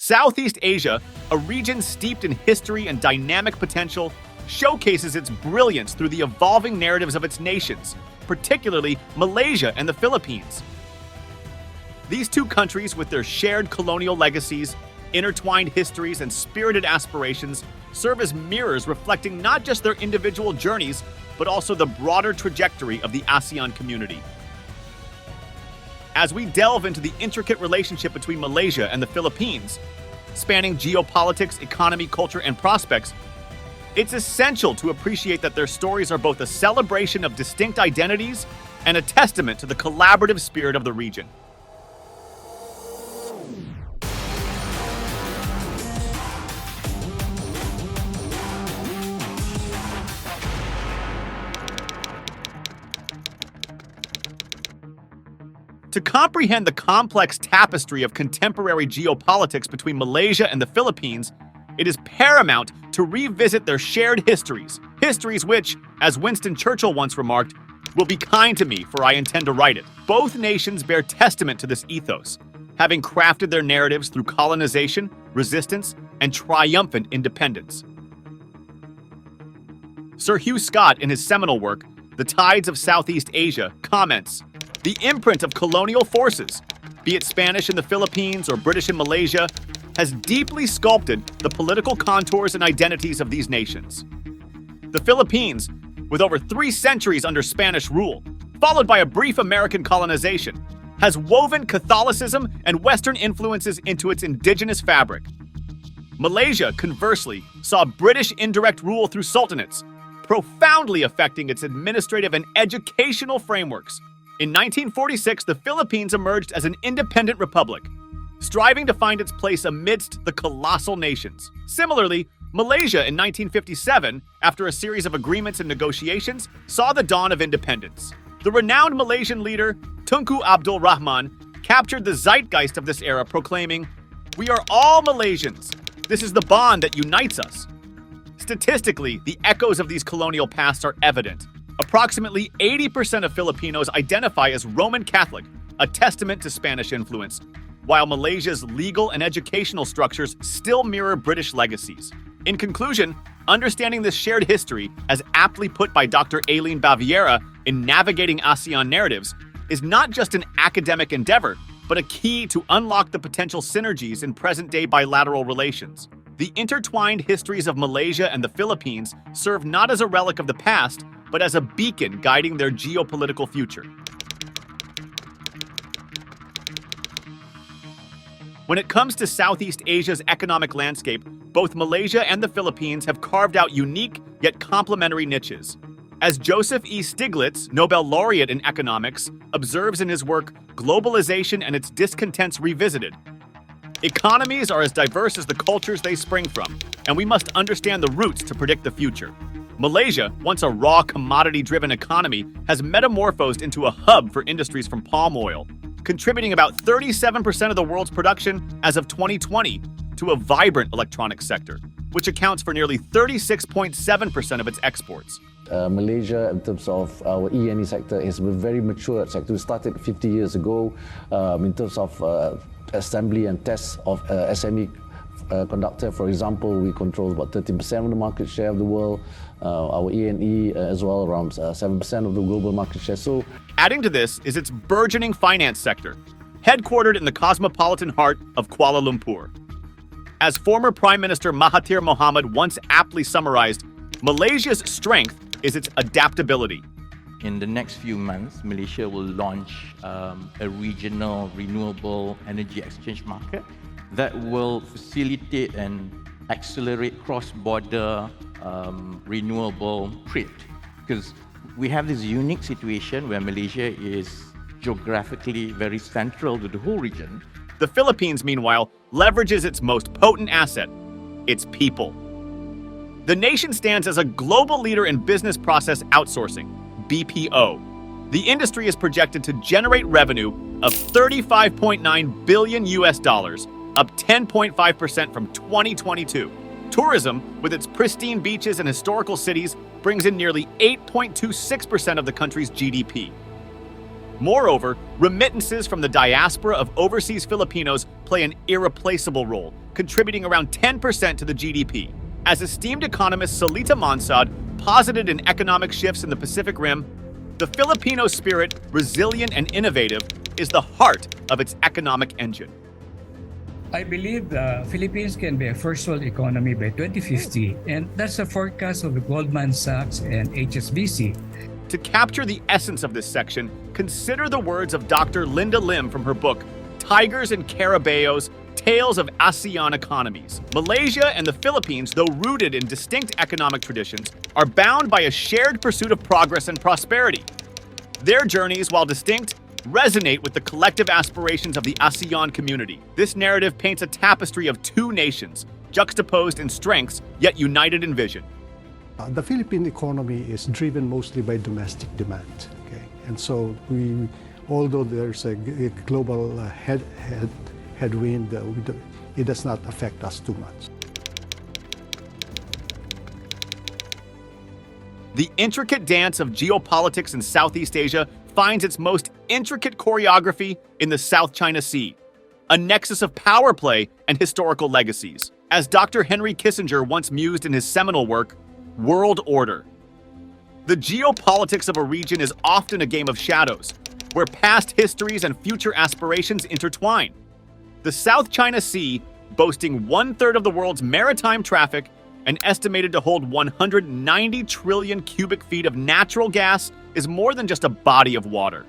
Southeast Asia, a region steeped in history and dynamic potential, showcases its brilliance through the evolving narratives of its nations, particularly Malaysia and the Philippines. These two countries, with their shared colonial legacies, intertwined histories, and spirited aspirations, serve as mirrors reflecting not just their individual journeys, but also the broader trajectory of the ASEAN community. As we delve into the intricate relationship between Malaysia and the Philippines, spanning geopolitics, economy, culture, and prospects, it's essential to appreciate that their stories are both a celebration of distinct identities and a testament to the collaborative spirit of the region. To comprehend the complex tapestry of contemporary geopolitics between Malaysia and the Philippines, it is paramount to revisit their shared histories which, as Winston Churchill once remarked, will be kind to me, for I intend to write it. Both nations bear testament to this ethos, having crafted their narratives through colonization, resistance, and triumphant independence. Sir Hugh Scott, in his seminal work, The Tides of Southeast Asia, comments, "The imprint of colonial forces, be it Spanish in the Philippines or British in Malaysia, has deeply sculpted the political contours and identities of these nations. The Philippines, with over 3 centuries under Spanish rule, followed by a brief American colonization, has woven Catholicism and Western influences into its indigenous fabric. Malaysia, conversely, saw British indirect rule through sultanates, profoundly affecting its administrative and educational frameworks. In 1946, the Philippines emerged as an independent republic, striving to find its place amidst the colossal nations. Similarly, Malaysia in 1957, after a series of agreements and negotiations, saw the dawn of independence. The renowned Malaysian leader, Tunku Abdul Rahman, captured the zeitgeist of this era, proclaiming, "We are all Malaysians. This is the bond that unites us." Statistically, the echoes of these colonial pasts are evident. Approximately 80% of Filipinos identify as Roman Catholic, a testament to Spanish influence, while Malaysia's legal and educational structures still mirror British legacies. In conclusion, understanding this shared history, as aptly put by Dr. Aileen Baviera in Navigating ASEAN Narratives, is not just an academic endeavor, but a key to unlock the potential synergies in present-day bilateral relations. The intertwined histories of Malaysia and the Philippines serve not as a relic of the past, but as a beacon guiding their geopolitical future. When it comes to Southeast Asia's economic landscape, both Malaysia and the Philippines have carved out unique yet complementary niches. As Joseph E. Stiglitz, Nobel laureate in economics, observes in his work Globalization and Its Discontents Revisited, economies are as diverse as the cultures they spring from, and we must understand the roots to predict the future. Malaysia, once a raw commodity-driven economy, has metamorphosed into a hub for industries from palm oil, contributing about 37% of the world's production as of 2020 to a vibrant electronics sector, which accounts for nearly 36.7% of its exports. Malaysia, in terms of our E&E sector, is a very mature sector. We started 50 years ago in terms of assembly and tests of SME conductor. For example, we control about 30% of the market share of the world. Our E&E as well, around 7% of the global market share. So, adding to this is its burgeoning finance sector, headquartered in the cosmopolitan heart of Kuala Lumpur. As former Prime Minister Mahathir Mohamad once aptly summarized, Malaysia's strength is its adaptability. In the next few months, Malaysia will launch a regional renewable energy exchange market that will facilitate and accelerate cross-border renewable trade. Because we have this unique situation where Malaysia is geographically very central to the whole region. The Philippines, meanwhile, leverages its most potent asset, its people. The nation stands as a global leader in business process outsourcing, BPO. The industry is projected to generate revenue of $35.9 billion, up 10.5% from 2022. Tourism, with its pristine beaches and historical cities, brings in nearly 8.26% of the country's GDP. Moreover, remittances from the diaspora of overseas Filipinos play an irreplaceable role, contributing around 10% to the GDP. As esteemed economist Salita Monsad posited in Economic Shifts in the Pacific Rim, the Filipino spirit, resilient and innovative, is the heart of its economic engine. I believe the Philippines can be a first world economy by 2050, and that's the forecast of the Goldman Sachs and HSBC. To capture the essence of this section, consider the words of Dr. Linda Lim from her book, Tigers and Carabaos, Tales of ASEAN Economies. Malaysia and the Philippines, though rooted in distinct economic traditions, are bound by a shared pursuit of progress and prosperity. Their journeys, while distinct, resonate with the collective aspirations of the ASEAN community. This narrative paints a tapestry of two nations, juxtaposed in strengths, yet united in vision. The Philippine economy is driven mostly by domestic demand. Okay? And so although there's a global headwind, it does not affect us too much. The intricate dance of geopolitics in Southeast Asia finds its most intricate choreography in the South China Sea, a nexus of power play and historical legacies. As Dr. Henry Kissinger once mused in his seminal work, World Order. The geopolitics of a region is often a game of shadows, where past histories and future aspirations intertwine. The South China Sea, boasting 1/3 of the world's maritime traffic and estimated to hold 190 trillion cubic feet of natural gas, is more than just a body of water.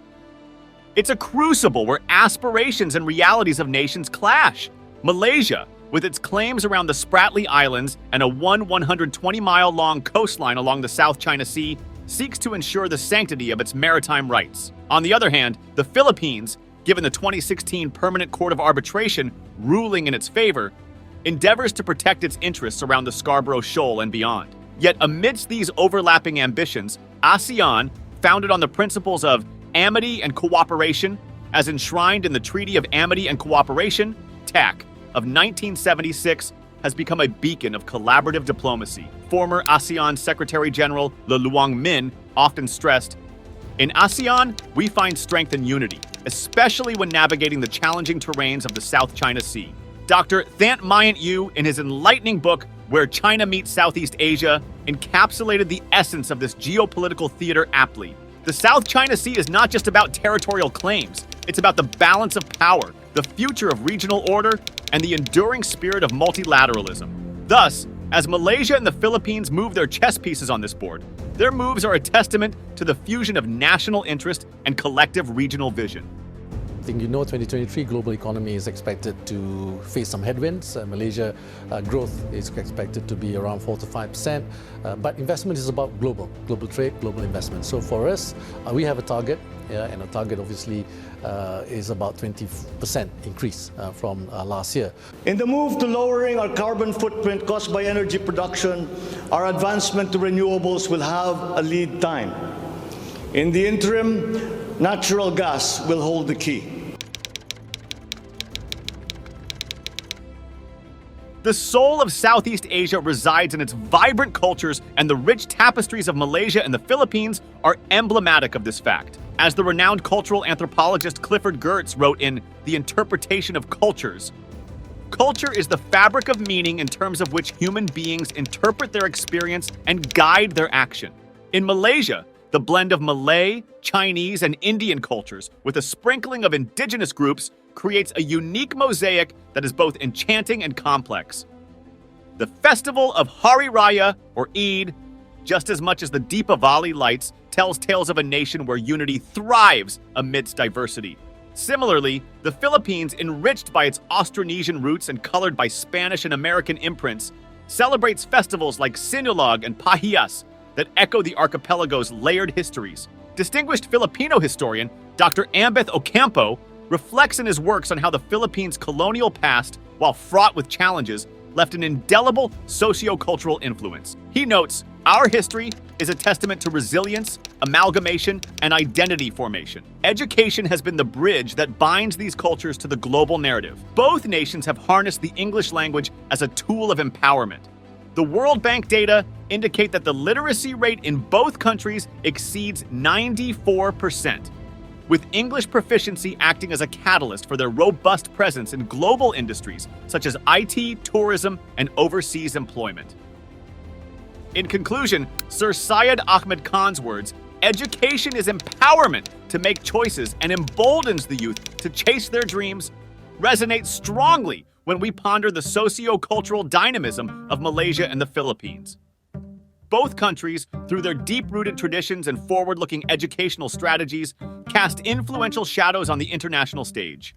It's a crucible where aspirations and realities of nations clash. Malaysia, with its claims around the Spratly Islands and a 120-mile-long coastline along the South China Sea, seeks to ensure the sanctity of its maritime rights. On the other hand, the Philippines, given the 2016 Permanent Court of Arbitration ruling in its favor, endeavors to protect its interests around the Scarborough Shoal and beyond. Yet amidst these overlapping ambitions, ASEAN, founded on the principles of amity and cooperation, as enshrined in the Treaty of Amity and Cooperation, TAC, of 1976, has become a beacon of collaborative diplomacy. Former ASEAN Secretary General Le Luong Min often stressed, "In ASEAN, we find strength and unity, especially when navigating the challenging terrains of the South China Sea." Dr. Thant Myint Yu, in his enlightening book, Where China Meets Southeast Asia, encapsulated the essence of this geopolitical theater aptly. The South China Sea is not just about territorial claims. It's about the balance of power, the future of regional order, and the enduring spirit of multilateralism. Thus, as Malaysia and the Philippines move their chess pieces on this board, their moves are a testament to the fusion of national interest and collective regional vision. I think 2023 global economy is expected to face some headwinds. Malaysia growth is expected to be around 4 to 5%, but investment is about global trade, global investment. So for us, we have a target, and our target obviously is about 20% increase from last year. In the move to lowering our carbon footprint caused by energy production, our advancement to renewables will have a lead time. In the interim, natural gas will hold the key. The soul of Southeast Asia resides in its vibrant cultures, and the rich tapestries of Malaysia and the Philippines are emblematic of this fact. As the renowned cultural anthropologist Clifford Geertz wrote in The Interpretation of Cultures, culture is the fabric of meaning in terms of which human beings interpret their experience and guide their action. In Malaysia, the blend of Malay, Chinese, and Indian cultures, with a sprinkling of indigenous groups, creates a unique mosaic that is both enchanting and complex. The festival of Hari Raya, or Eid, just as much as the Deepavali lights, tells tales of a nation where unity thrives amidst diversity. Similarly, the Philippines, enriched by its Austronesian roots and colored by Spanish and American imprints, celebrates festivals like Sinulog and Pahiyas that echo the archipelago's layered histories. Distinguished Filipino historian Dr. Ambeth Ocampo reflects in his works on how the Philippines' colonial past, while fraught with challenges, left an indelible socio-cultural influence. He notes, "Our history is a testament to resilience, amalgamation, and identity formation. Education has been the bridge that binds these cultures to the global narrative. Both nations have harnessed the English language as a tool of empowerment. The World Bank data indicate that the literacy rate in both countries exceeds 94%. with English proficiency acting as a catalyst for their robust presence in global industries such as IT, tourism, and overseas employment. In conclusion, Sir Syed Ahmed Khan's words, "Education is empowerment to make choices and emboldens the youth to chase their dreams," resonate strongly when we ponder the socio-cultural dynamism of Malaysia and the Philippines. Both countries, through their deep-rooted traditions and forward-looking educational strategies, cast influential shadows on the international stage.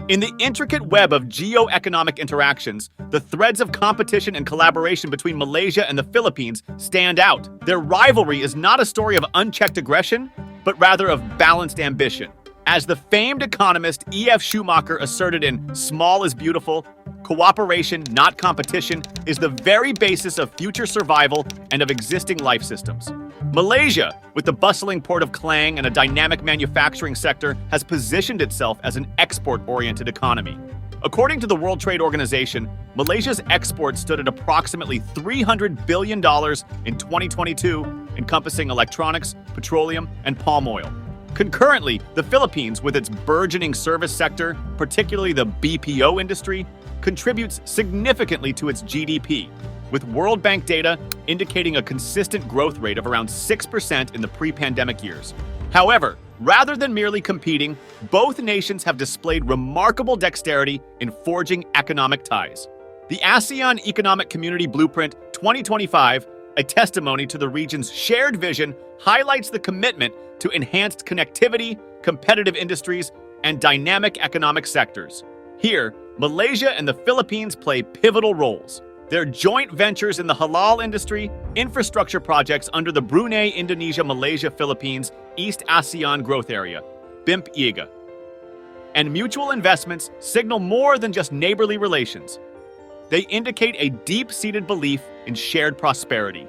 In the intricate web of geo-economic interactions, the threads of competition and collaboration between Malaysia and the Philippines stand out. Their rivalry is not a story of unchecked aggression, but rather of balanced ambition. As the famed economist E.F. Schumacher asserted in Small is Beautiful, cooperation, not competition, is the very basis of future survival and of existing life systems. Malaysia, with the bustling port of Klang and a dynamic manufacturing sector, has positioned itself as an export-oriented economy. According to the World Trade Organization, Malaysia's exports stood at approximately $300 billion in 2022, encompassing electronics, petroleum, and palm oil. Concurrently, the Philippines, with its burgeoning service sector, particularly the BPO industry, contributes significantly to its GDP, with World Bank data indicating a consistent growth rate of around 6% in the pre-pandemic years. However, rather than merely competing, both nations have displayed remarkable dexterity in forging economic ties. The ASEAN Economic Community Blueprint 2025, a testimony to the region's shared vision, highlights the commitment to enhanced connectivity, competitive industries, and dynamic economic sectors. Here, Malaysia and the Philippines play pivotal roles. Their joint ventures in the halal industry, infrastructure projects under the Brunei, Indonesia, Malaysia, Philippines, East ASEAN Growth Area, BIMP-IGA, and mutual investments signal more than just neighborly relations. They indicate a deep-seated belief in shared prosperity.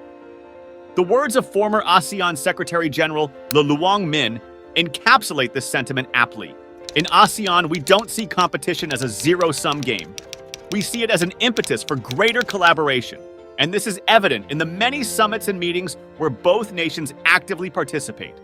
The words of former ASEAN Secretary General Le Luong Min encapsulate this sentiment aptly. In ASEAN, we don't see competition as a zero-sum game. We see it as an impetus for greater collaboration, and this is evident in the many summits and meetings where both nations actively participate.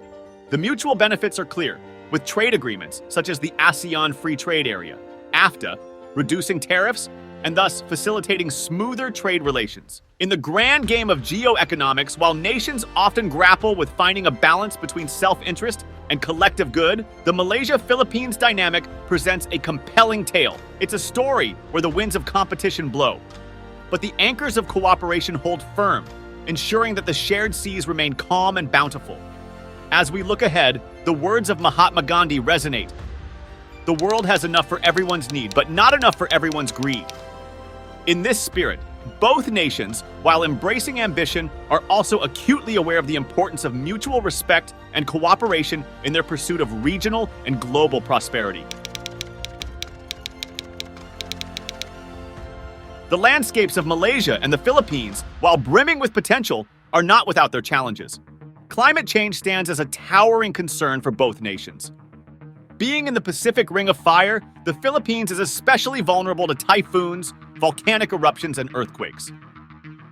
The mutual benefits are clear, with trade agreements such as the ASEAN Free Trade Area, AFTA, reducing tariffs and thus facilitating smoother trade relations. In the grand game of geoeconomics, while nations often grapple with finding a balance between self-interest and collective good, the Malaysia-Philippines dynamic presents a compelling tale. It's a story where the winds of competition blow, but the anchors of cooperation hold firm, ensuring that the shared seas remain calm and bountiful. As we look ahead, the words of Mahatma Gandhi resonate. The world has enough for everyone's need, but not enough for everyone's greed. In this spirit, both nations, while embracing ambition, are also acutely aware of the importance of mutual respect and cooperation in their pursuit of regional and global prosperity. The landscapes of Malaysia and the Philippines, while brimming with potential, are not without their challenges. Climate change stands as a towering concern for both nations. Being in the Pacific Ring of Fire, the Philippines is especially vulnerable to typhoons, volcanic eruptions, and earthquakes.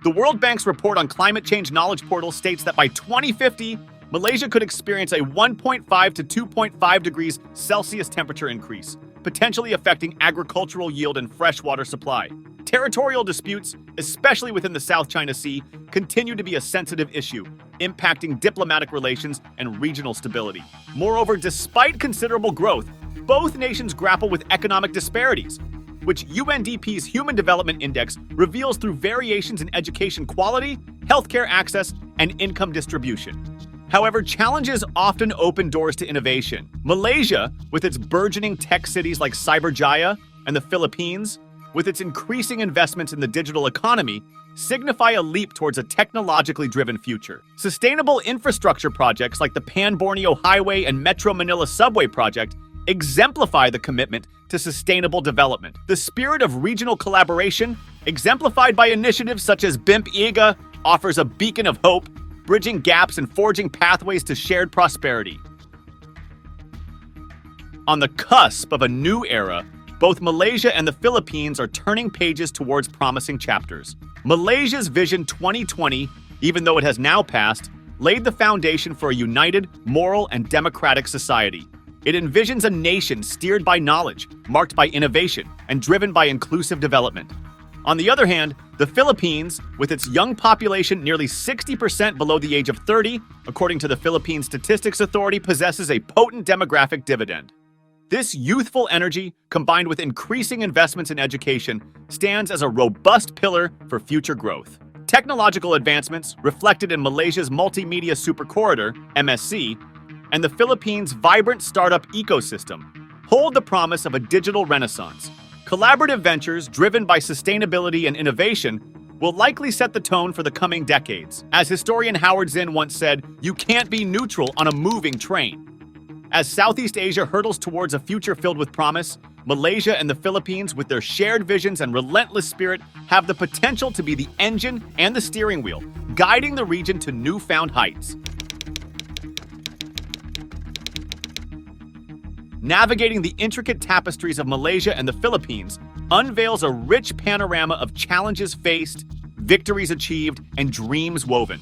The World Bank's report on climate change knowledge portal states that by 2050, Malaysia could experience a 1.5 to 2.5 degrees Celsius temperature increase, potentially affecting agricultural yield and freshwater supply. Territorial disputes, especially within the South China Sea, continue to be a sensitive issue, impacting diplomatic relations and regional stability. Moreover, despite considerable growth, both nations grapple with economic disparities, which UNDP's Human Development Index reveals through variations in education quality, healthcare access, and income distribution. However, challenges often open doors to innovation. Malaysia, with its burgeoning tech cities like Cyberjaya, and the Philippines, with its increasing investments in the digital economy, signify a leap towards a technologically driven future. Sustainable infrastructure projects like the Pan-Borneo Highway and Metro Manila Subway project exemplify the commitment to sustainable development. The spirit of regional collaboration, exemplified by initiatives such as BIMP-IGA, offers a beacon of hope, bridging gaps and forging pathways to shared prosperity. On the cusp of a new era, both Malaysia and the Philippines are turning pages towards promising chapters. Malaysia's Vision 2020, even though it has now passed, laid the foundation for a united, moral, and democratic society. It envisions a nation steered by knowledge, marked by innovation, and driven by inclusive development. On the other hand, the Philippines, with its young population nearly 60% below the age of 30, according to the Philippine Statistics Authority, possesses a potent demographic dividend. This youthful energy, combined with increasing investments in education, stands as a robust pillar for future growth. Technological advancements, reflected in Malaysia's multimedia supercorridor, MSC, and the Philippines' vibrant startup ecosystem, hold the promise of a digital renaissance. Collaborative ventures driven by sustainability and innovation will likely set the tone for the coming decades. As historian Howard Zinn once said, "You can't be neutral on a moving train." As Southeast Asia hurtles towards a future filled with promise, Malaysia and the Philippines, with their shared visions and relentless spirit, have the potential to be the engine and the steering wheel, guiding the region to newfound heights. Navigating the intricate tapestries of Malaysia and the Philippines unveils a rich panorama of challenges faced, victories achieved, and dreams woven.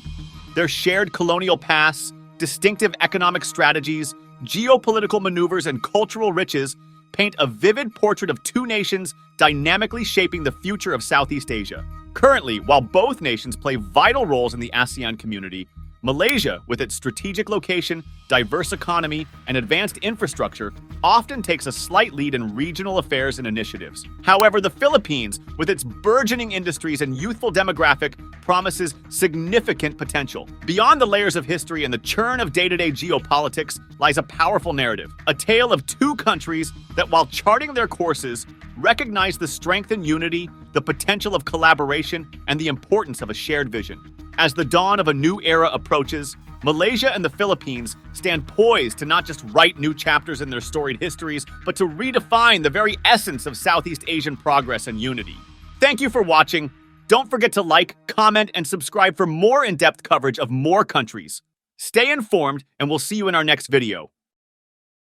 Their shared colonial pasts, distinctive economic strategies, geopolitical maneuvers, and cultural riches paint a vivid portrait of two nations dynamically shaping the future of Southeast Asia. Currently, while both nations play vital roles in the ASEAN community, Malaysia, with its strategic location, diverse economy, and advanced infrastructure, often takes a slight lead in regional affairs and initiatives. However, the Philippines, with its burgeoning industries and youthful demographic, promises significant potential. Beyond the layers of history and the churn of day-to-day geopolitics lies a powerful narrative, a tale of two countries that, while charting their courses, recognize the strength and unity, the potential of collaboration, and the importance of a shared vision. As the dawn of a new era approaches, Malaysia and the Philippines stand poised to not just write new chapters in their storied histories, but to redefine the very essence of Southeast Asian progress and unity. Thank you for watching. Don't forget to like, comment, and subscribe for more in-depth coverage of more countries. Stay informed, and we'll see you in our next video.